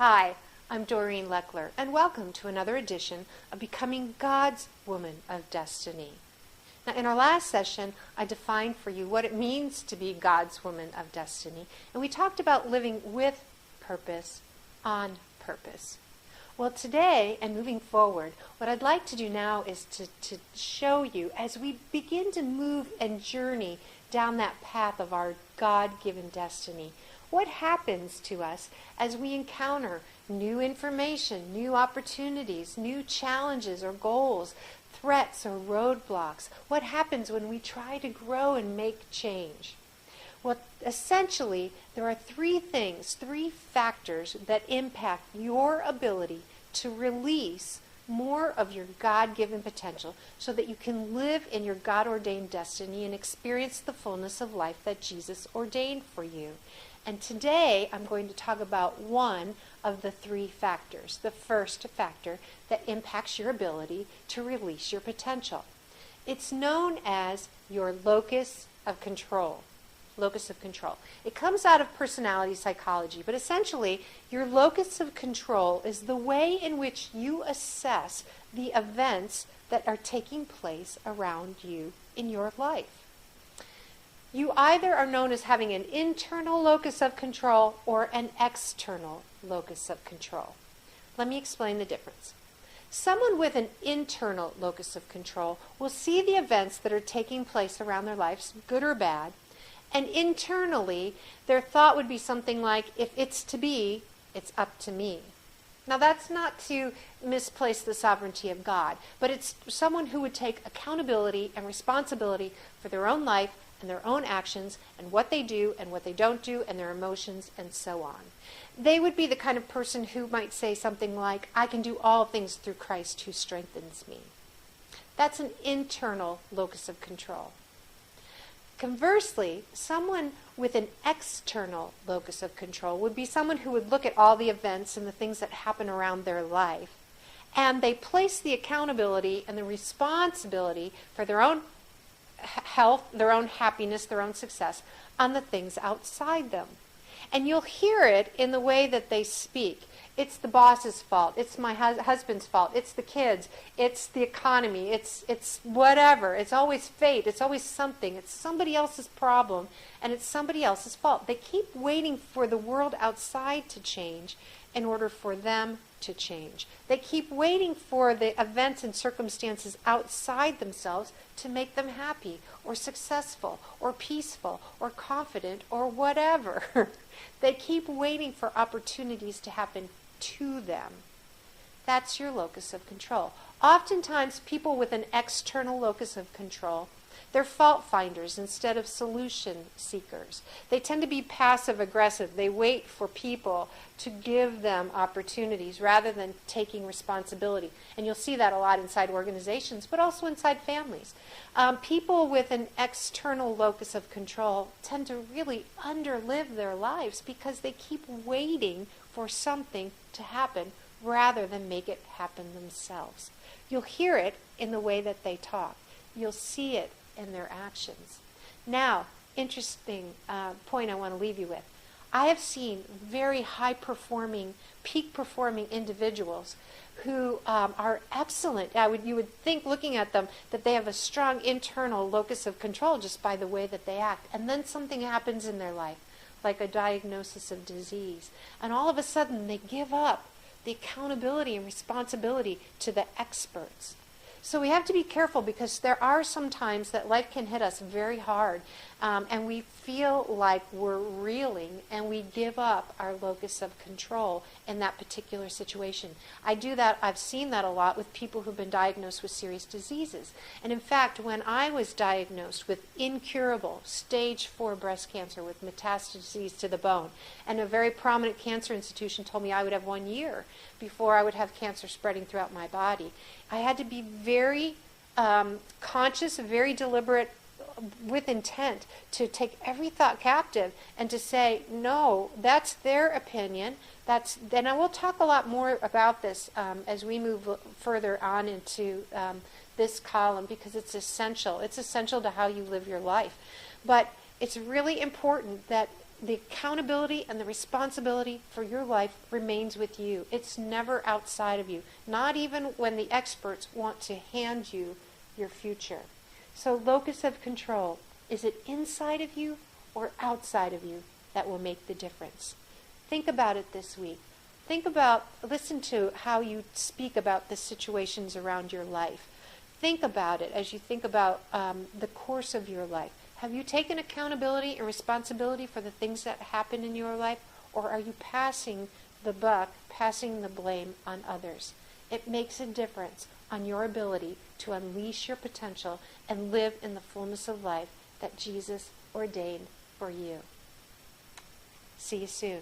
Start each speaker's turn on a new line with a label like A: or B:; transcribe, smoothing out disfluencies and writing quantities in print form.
A: Hi, I'm Doreen Lecheler, and welcome to another edition of Becoming God's Woman of Destiny. Now, in our last session, I defined for you what it means to be God's Woman of Destiny, and we talked about living with purpose, on purpose. Well, today, and moving forward, what I'd like to do now is to show you, as we begin to move and journey down that path of our God-given destiny, what happens to us as we encounter new information, new opportunities, new challenges or goals, threats or roadblocks? What happens when we try to grow and make change? Well, essentially, there are three factors that impact your ability to release more of your God-given potential so that you can live in your God-ordained destiny and experience the fullness of life that Jesus ordained for you. And today I'm going to talk about one of the three factors, the first factor that impacts your ability to release your potential. It's known as your locus of control. Locus of control. It comes out of personality psychology, but essentially your locus of control is the way in which you assess the events that are taking place around you in your life. You either are known as having an internal locus of control or an external locus of control. Let me explain the difference. Someone with an internal locus of control will see the events that are taking place around their lives, good or bad, and internally their thought would be something like, if it's to be, it's up to me. Now that's not to misplace the sovereignty of God, but it's someone who would take accountability and responsibility for their own life and their own actions and what they do and what they don't do and their emotions and so on. They would be the kind of person who might say something like, I can do all things through Christ who strengthens me. That's an internal locus of control. Conversely, someone with an external locus of control would be someone who would look at all the events and the things that happen around their life, and they place the accountability and the responsibility for their own health, their own happiness, their own success on the things outside them. And you'll hear it in the way that they speak. It's the boss's fault. It's my husband's fault. It's the kids. It's the economy. It's whatever. It's always fate. It's always something. It's somebody else's problem, and it's somebody else's fault. They keep waiting for the world outside to change in order for them to change. They keep waiting for the events and circumstances outside themselves to make them happy or successful or peaceful or confident or whatever. They keep waiting for opportunities to happen to them. That's your locus of control. Oftentimes, people with an external locus of control, they're fault finders instead of solution seekers. They tend to be passive aggressive. They wait for people to give them opportunities rather than taking responsibility. And you'll see that a lot inside organizations, but also inside families. People with an external locus of control tend to really underlive their lives because they keep waiting for something to happen rather than make it happen themselves. You'll hear it in the way that they talk. You'll see it in their actions. Now, interesting point I want to leave you with. I have seen very high-performing, peak-performing individuals who are excellent. You would think, looking at them, that they have a strong internal locus of control just by the way that they act. And then something happens in their life, like a diagnosis of disease. And all of a sudden, they give up the accountability and responsibility to the experts. So we have to be careful because there are some times that life can hit us very hard and we feel like we're reeling and we give up our locus of control in that particular situation. I do that, I've seen that a lot with people who've been diagnosed with serious diseases. And in fact, when I was diagnosed with incurable stage 4 breast cancer with metastases to the bone, and a very prominent cancer institution told me I would have 1 year before I would have cancer spreading throughout my body, I had to be very conscious, very deliberate, with intent to take every thought captive and to say, no, that's their opinion. And I will talk a lot more about this as we move further on into this column because it's essential. It's essential to how you live your life. But it's really important that the accountability and the responsibility for your life remains with you. It's never outside of you, not even when the experts want to hand you your future. So locus of control, is it inside of you or outside of you that will make the difference? Think about it this week. Listen to how you speak about the situations around your life. Think about it as you think about the course of your life. Have you taken accountability and responsibility for the things that happen in your life, or are you passing the buck, passing the blame on others? It makes a difference on your ability to unleash your potential and live in the fullness of life that Jesus ordained for you. See you soon.